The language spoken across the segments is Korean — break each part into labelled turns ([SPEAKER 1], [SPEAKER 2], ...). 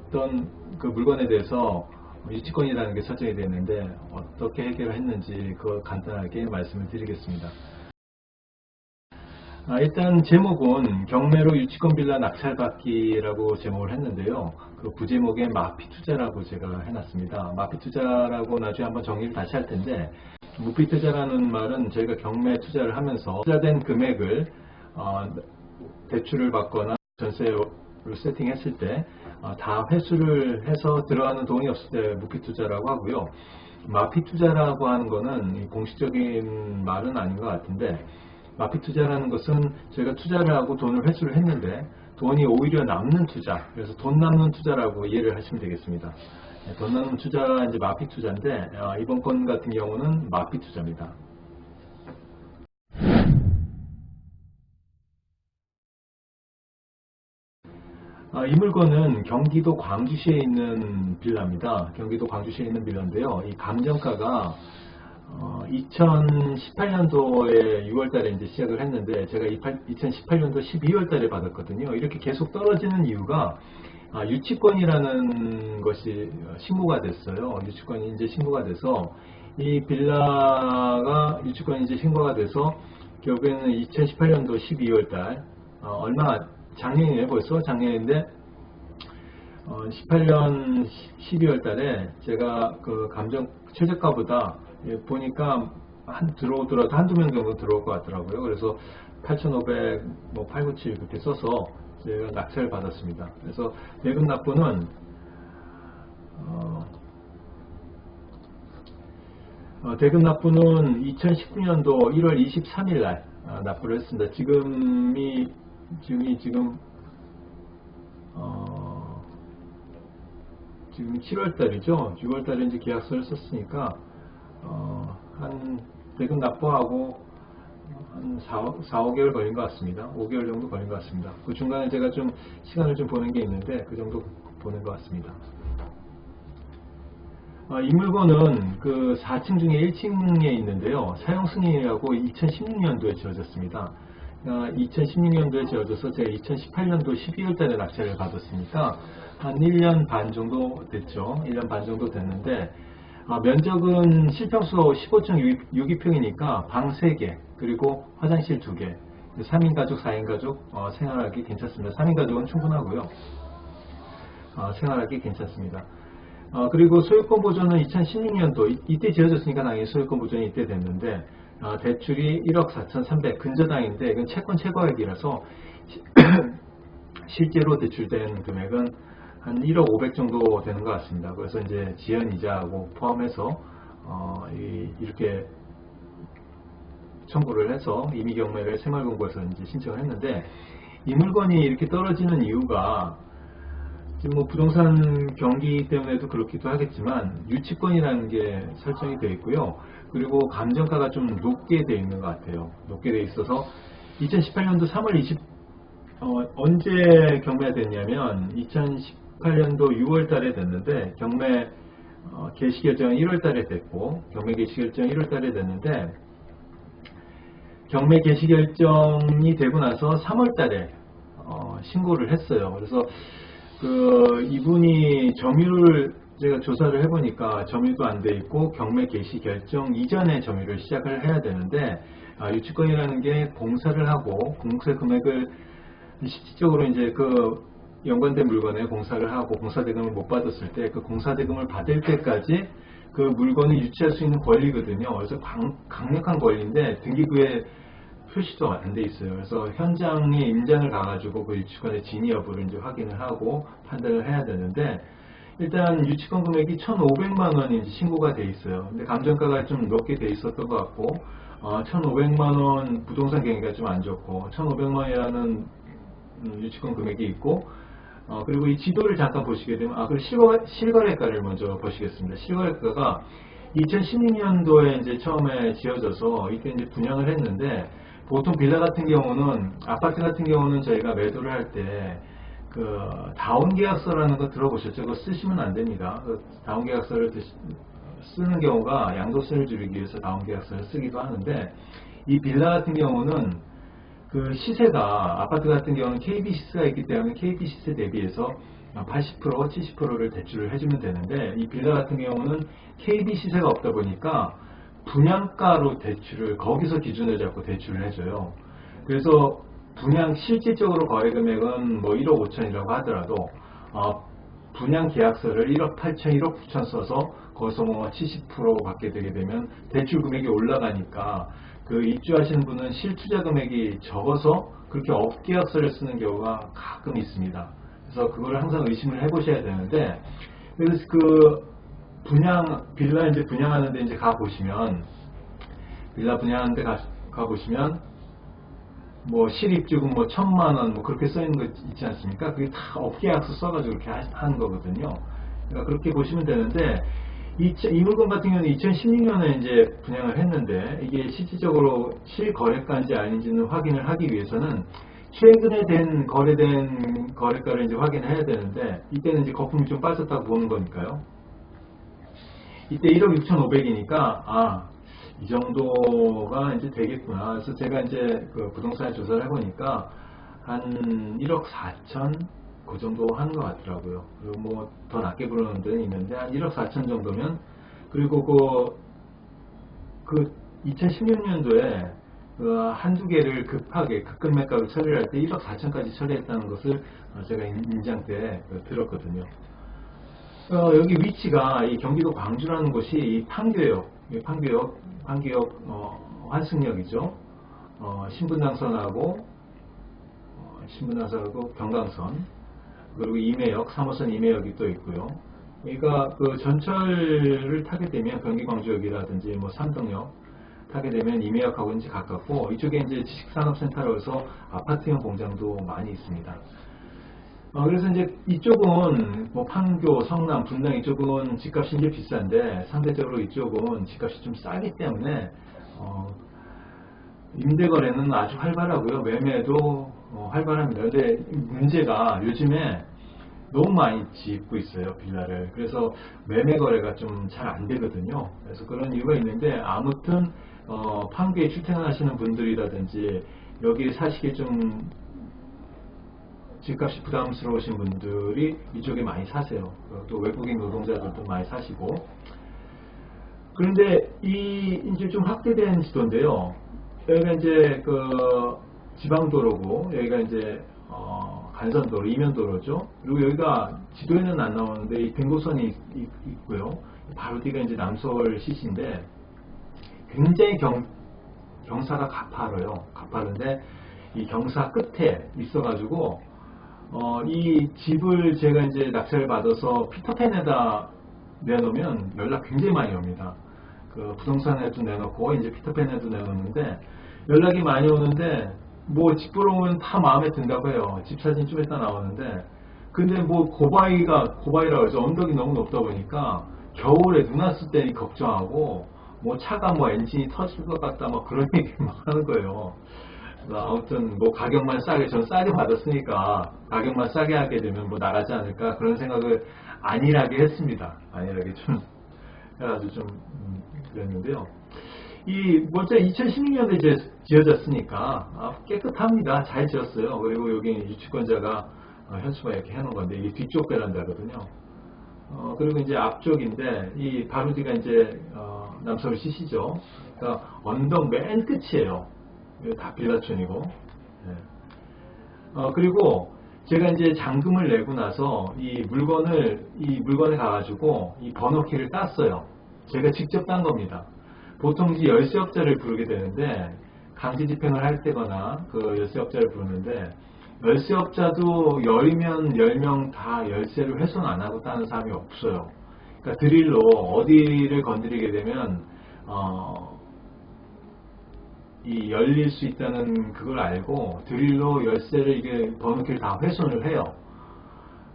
[SPEAKER 1] 어떤 그 물건에 대해서 유치권이라는 게 설정이 되어 있는데 어떻게 해결했는지 그거 간단하게 말씀을 드리겠습니다. 일단 제목은 경매로 유치권 빌라 낙찰받기라고 제목을 했는데요. 그 부제목에 마피투자라고 제가 해놨습니다. 마피투자라고 나중에 한번 정리를 다시 할 텐데, 무피투자라는 말은 저희가 경매 투자를 하면서 투자된 금액을 대출을 받거나 전세를 세팅했을 때 다 회수를 해서 들어가는 돈이 없을 때 무피투자라고 하고요. 마피투자라고 하는 거는 공식적인 말은 아닌 것 같은데, 마피투자라는 것은 저희가 투자를 하고 돈을 회수를 했는데 돈이 오히려 남는 투자, 그래서 돈 남는 투자라고 이해를 하시면 되겠습니다. 돈 남는 투자가 이제 마피투자인데 이번 건 같은 경우는 마피투자입니다. 이 물건은 경기도 광주시에 있는 빌라입니다. 경기도 광주시에 있는 빌라인데요. 이 감정가가 2018년도에 6월달에 이제 시작을 했는데 제가 2018년도 12월달에 받았거든요. 이렇게 계속 떨어지는 이유가 유치권이라는 것이 신고가 됐어요. 유치권이 이제 신고가 돼서 이 빌라가 유치권이 이제 신고가 돼서 결국에는 2018년도 12월달 얼마 작년이에요. 벌써 작년인데 18년 12월달에 제가 그 최저가보다 보니까 들어오더라도 한두 명 정도 들어올 것 같더라고요. 그래서 8,500, 897 그렇게 써서 제가 낙찰을 받았습니다. 그래서 대금 납부는 대금 납부는 2019년도 1월 23일 날 납부를 했습니다. 지금 7월달이죠. 6월달에 이제 계약서를 썼으니까 한 대금 납부하고 한 4, 5개월 걸린 것 같습니다. 5개월 정도 걸린 것 같습니다. 그 중간에 제가 좀 시간을 좀 보는 게 있는데 그 정도 보는 것 같습니다. 이 물건은 그 4층 중에 1층에 있는데요. 사용 승인이라고 2016년도에 지어졌습니다. 2016년도에 지어져서 제가 2018년도 12월 달에 낙찰을 받았으니까 한 1년 반 정도 됐죠. 1년 반 정도 됐는데 면적은 실평수 15.62평이니까 방 3개 그리고 화장실 2개 3인 가족 4인 가족 생활하기 괜찮습니다. 3인 가족은 충분하고요. 생활하기 괜찮습니다. 그리고 소유권 보존은 2016년도 이때 지어졌으니까 당연히 소유권 보존이 이때 됐는데 대출이 1억 4,300 근저당인데 이건 채권 최고액이라서 실제로 대출된 금액은 한 1억 500 정도 되는 것 같습니다. 그래서 이제 지연이자하고 포함해서 이렇게 청구를 해서 임의경매를 새마을금고에서 이제 신청을 했는데 이 물건이 이렇게 떨어지는 이유가 지금 부동산 경기 때문에도 그렇기도 하겠지만 유치권이라는 게 설정이 되어 있고요. 그리고 감정가가 좀 높게 되어 있는 것 같아요. 높게 되어 있어서 2018년도 3월 20 언제 경매가 됐냐면 2018년도 6월 달에 됐는데 경매 개시 결정은 1월 달에 됐고 경매 개시 결정은 1월 달에 됐는데 경매 개시 결정이 되고 나서 3월 달에 신고를 했어요. 그래서 이분이 점유를 제가 조사를 해보니까 점유도 안 돼 있고 경매 개시 결정 이전에 점유를 시작을 해야 되는데 유치권이라는 게 공사를 하고 공사 금액을 실질적으로 이제 연관된 물건에 공사를 하고 공사대금을 못 받았을 때 그 공사대금을 받을 때까지 그 물건을 유치할 수 있는 권리거든요. 그래서 강력한 권리인데 등기부에 표시도 안 돼 있어요. 그래서 현장에 임장을 가가지고 그 유치권의 진위 여부를 이제 확인을 하고 판단을 해야 되는데 일단 유치권 금액이 1,500만 원이 이제 신고가 돼 있어요. 근데 감정가가 좀 높게 돼 있었던 것 같고 1,500만 원 부동산 경기가 좀 안 좋고 1,500만 원이라는 유치권 금액이 있고 그리고 이 지도를 잠깐 보시게 되면 그리고 실거래가를 먼저 보시겠습니다. 실거래가가 2016년도에 이제 처음에 지어져서 이때 이제 분양을 했는데 보통 빌라 같은 경우는 아파트 같은 경우는 저희가 매도를 할 때 다운 계약서라는 거 들어보셨죠? 그거 쓰시면 안 됩니다. 다운 계약서를 쓰는 경우가 양도세를 줄이기 위해서 다운 계약서를 쓰기도 하는데 이 빌라 같은 경우는 그 시세가 아파트 같은 경우는 KB 시세가 있기 때문에 KB 시세 대비해서 80%, 70%를 대출을 해주면 되는데 이 빌라 같은 경우는 KB 시세가 없다 보니까 분양가로 대출을 거기서 기준을 잡고 대출을 해줘요. 그래서 분양 실질적으로 거래 금액은 뭐 1억 5천이라고 하더라도 분양 계약서를 1억 8천, 1억 9천 써서 거기서 뭐 70% 받게 되게 되면 대출 금액이 올라가니까 그 입주하시는 분은 실투자 금액이 적어서 그렇게 업계약서를 쓰는 경우가 가끔 있습니다. 그래서 그걸 항상 의심을 해보셔야 되는데, 그래서 그 빌라 이제 분양하는데 이제 가보시면, 빌라 분양하는데 가보시면, 뭐 실입주금 뭐 1,000만원 뭐 그렇게 써있는 거 있지 않습니까? 그게 다 업계약서 써가지고 그렇게 하는 거거든요. 그러니까 그렇게 보시면 되는데, 이 물건 같은 경우는 2016년에 이제 분양을 했는데 이게 실질적으로 실거래가인지 아닌지는 확인을 하기 위해서는 최근에 거래된 거래가를 이제 확인해야 되는데 이때는 이제 거품이 좀 빠졌다고 보는 거니까요. 이때 1억 6,500이니까 이 정도가 이제 되겠구나. 그래서 제가 이제 그 부동산 조사를 해보니까 한 1억 4천 그 정도 하는 것 같더라고요. 그리고 뭐 더 낮게 부르는 데는 있는데 한 1억 4천 정도면, 그리고 그 2016년도에 한두 개를 급하게 급금매가로 처리를 할 때 1억 4천까지 처리했다는 것을 제가 인장 때 들었거든요. 여기 위치가 이 경기도 광주라는 곳이 이 판교역 환승역이죠. 신분당선하고 경강선, 그리고 임해역, 3호선 임해역이 또 있고요. 그러니까 그 전철을 타게 되면 경기 광주역이라든지 뭐 삼성역 타게 되면 임해역하고 이제 가깝고, 이쪽에 이제 지식산업센터로서 아파트형 공장도 많이 있습니다. 그래서 이제 이쪽은 뭐 판교, 성남, 분당 이쪽은 집값이 이제 비싼데 상대적으로 이쪽은 집값이 좀 싸기 때문에 임대거래는 아주 활발하고요. 매매도 활발합니다. 근데 문제가 요즘에 너무 많이 짓고 있어요, 빌라를. 그래서 매매 거래가 좀 잘 안 되거든요. 그래서 그런 이유가 있는데, 아무튼 판교에 출퇴근하시는 분들이라든지 여기 사시기 좀 집값이 부담스러우신 분들이 이쪽에 많이 사세요. 또 외국인 노동자들도 많이 사시고. 그런데 이제 좀 확대된 지도인데요. 여기가 이제 그 지방도로고, 여기가 이제 간선도로, 이면도로죠. 그리고 여기가 지도에는 안 나오는데 이 등고선이 있고요. 바로 뒤가 이제 남서울 시시인데 굉장히 경사가 가파른데 이 경사 끝에 있어가지고 이 집을 제가 이제 낙찰을 받아서 피터팬에다 내놓으면 연락 굉장히 많이 옵니다. 그 부동산에도 내놓고 이제 피터팬에도 내놓는데 연락이 많이 오는데, 뭐 집 보러 오면 다 마음에 든다고 해요. 집 사진 좀 이따 나오는데, 근데 뭐 고바위라고 해서 언덕이 너무 높다 보니까 겨울에 눈 왔을 때 걱정하고, 뭐 차가 뭐 엔진이 터질 것 같다 뭐 그런 얘기 막 하는 거예요. 아무튼 뭐 가격만 싸게, 전 싸게 받았으니까 가격만 싸게 하게 되면 뭐 나가지 않을까 그런 생각을 안일하게 했습니다. 안일하게 좀 해가지고 좀 그랬는데요. 먼저 2016년에 이제 지어졌으니까 깨끗합니다. 잘 지었어요. 그리고 여기 유치권자가 현수막 이렇게 해놓은 건데 이게 뒤쪽 베란다거든요. 그리고 이제 앞쪽인데 이 바로 뒤가 이제 남서울 시시죠. 그러니까 언덕 맨 끝이에요. 다 빌라촌이고. 네. 그리고 제가 이제 잔금을 내고 나서 이 물건에 가가지고 이 번호키를 땄어요. 제가 직접 딴 겁니다. 보통 이제 열쇠업자를 부르게 되는데, 강제 집행을 할 때거나 그 열쇠업자를 부르는데, 열쇠업자도 10명 다 열쇠를 훼손 안 하고 따는 사람이 없어요. 그러니까 드릴로 어디를 건드리게 되면 이 열릴 수 있다는 그걸 알고 드릴로 열쇠를 이게 번호키를 다 훼손을 해요.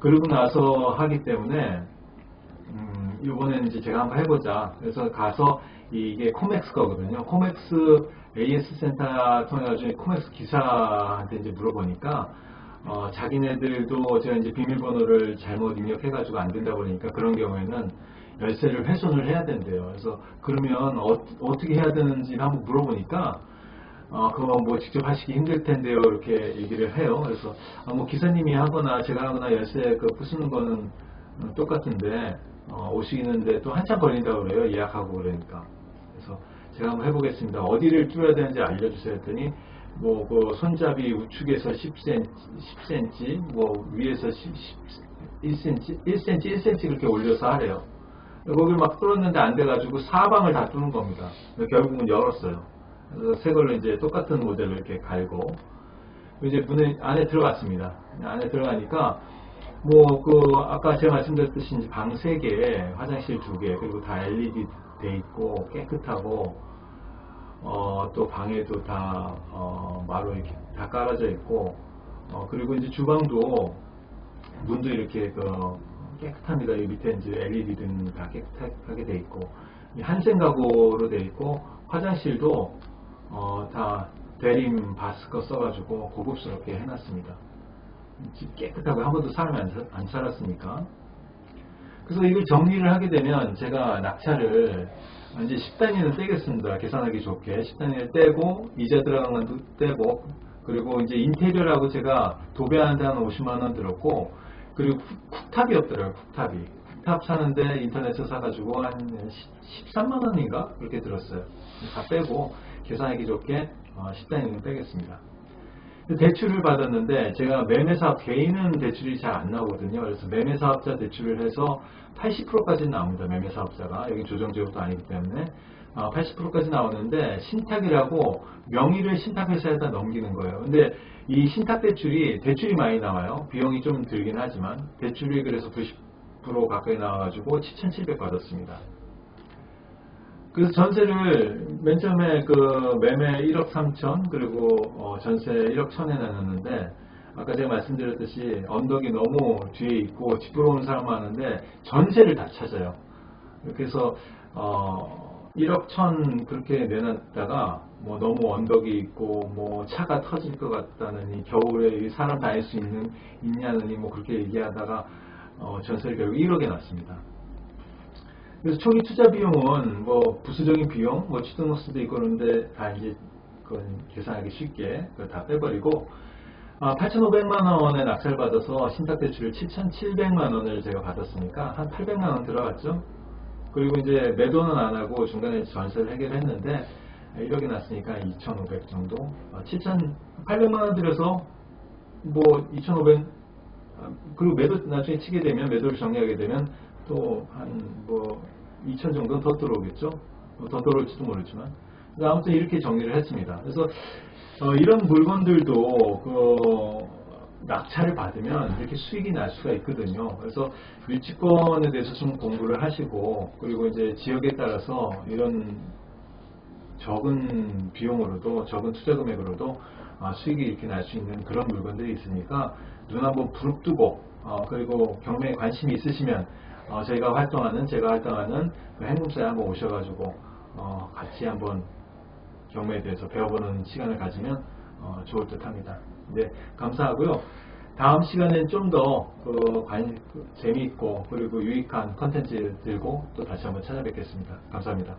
[SPEAKER 1] 그러고 나서 하기 때문에 이번에는 이제 제가 한번 해보자. 그래서 가서 이게 코맥스 거거든요. 코맥스 AS 센터 통해가지고 코맥스 기사한테 이제 물어보니까 자기네들도 제가 이제 비밀번호를 잘못 입력해가지고 안 된다 보니까 그런 경우에는 열쇠를 훼손을 해야 된대요. 그래서 그러면 어떻게 해야 되는지 한번 물어보니까 그거 뭐 직접 하시기 힘들 텐데요. 이렇게 얘기를 해요. 그래서 뭐 기사님이 하거나 제가 하거나 열쇠 그 부수는 거는 똑같은데 오시는데 또 한참 걸린다고 그래요. 예약하고 그러니까. 그래서 제가 한번 해보겠습니다. 어디를 뚫어야 되는지 알려주세요 했더니 뭐 그 손잡이 우측에서 10cm, 뭐 위에서 1cm, 1cm 그렇게 올려서 하래요. 거길 막 뚫었는데 안 돼가지고 사방을 다 뚫는 겁니다. 결국은 열었어요. 그래서 새 걸로 이제 똑같은 모델로 이렇게 갈고 이제 문에 안에 들어갔습니다. 안에 들어가니까 뭐 그 아까 제가 말씀드렸듯이 이제 방 3개, 화장실 2개, 그리고 다 LED 돼 있고 깨끗하고 또 방에도 다 마루 이렇게 다 깔아져 있고 그리고 이제 주방도 문도 이렇게 깨끗합니다. 이 밑에 이제 LED 등 다 깨끗하게 돼 있고 한생 가구로 돼 있고 화장실도 다 대림 바스커 써가지고 고급스럽게 해놨습니다. 깨끗하고 한 번도 사람이 안 살았으니까. 그래서 이걸 정리를 하게 되면 제가 낙찰을 이제 10단위는 떼겠습니다. 계산하기 좋게 10단위를 떼고 이자 들어간 것도 떼고 그리고 이제 인테리어라고 제가 도배하는데 한 50만원 들었고 그리고 쿡탑이 없더라고요. 쿡탑 사는데 인터넷에서 사가지고 한 13만원인가 그렇게 들었어요. 다 빼고 계산하기 좋게 10단위는 빼겠습니다. 대출을 받았는데 제가 매매사업 개인은 대출이 잘 안 나오거든요. 그래서 매매사업자 대출을 해서 80%까지 나옵니다. 매매사업자가 여기 조정제도도 아니기 때문에 80%까지 나오는데 신탁이라고 명의를 신탁회사에다 넘기는 거예요. 근데 이 신탁 대출이 많이 나와요. 비용이 좀 들긴 하지만 대출이 그래서 90% 가까이 나와가지고 7,700 받았습니다. 그래서 전세를 맨 처음에 그 매매 1억 3천 그리고 전세 1억 1천에 나눴는데 아까 제가 말씀드렸듯이 언덕이 너무 뒤에 있고 집 보러 오는 사람 많은데 전세를 다 찾아요. 그래서 1억 1천 그렇게 내놨다가 뭐 너무 언덕이 있고 뭐 차가 터질 것 같다느니 겨울에 사람 다닐 수 있냐느니 뭐 그렇게 얘기하다가 전세를 결국 1억에 놨습니다. 그래서 초기 투자 비용은 뭐 부수적인 비용, 뭐 취등록세도 있고 그런데 다 이제 그건 계산하기 쉽게 그걸 다 빼버리고 8,500만 원에 낙찰 받아서 신탁 대출을 7,700만 원을 제가 받았으니까 한 800만 원 들어갔죠. 그리고 이제 매도는 안 하고 중간에 전세를 해결했는데 1억이 났으니까 2,500 정도, 7,800만 원 들여서 뭐 2,500 그리고 매도 나중에 치게 되면 매도를 정리하게 되면 또 한 뭐 2천 정도는 더 들어오겠죠. 더 들어올지도 모르지만 아무튼 이렇게 정리를 했습니다. 그래서 이런 물건들도 낙찰을 받으면 이렇게 수익이 날 수가 있거든요. 그래서 유치권에 대해서 좀 공부를 하시고 그리고 이제 지역에 따라서 이런 적은 비용으로도 적은 투자 금액으로도 수익이 이렇게 날 수 있는 그런 물건들이 있으니까 눈 한번 부릅뜨고 그리고 경매에 관심이 있으시면 제가 활동하는 그 행금사에 한번 오셔가지고 같이 한번 경매에 대해서 배워보는 시간을 가지면 좋을 듯 합니다. 네, 감사하고요. 다음 시간엔 좀 더 재미있고 그리고 유익한 컨텐츠 들고 또 다시 한번 찾아뵙겠습니다. 감사합니다.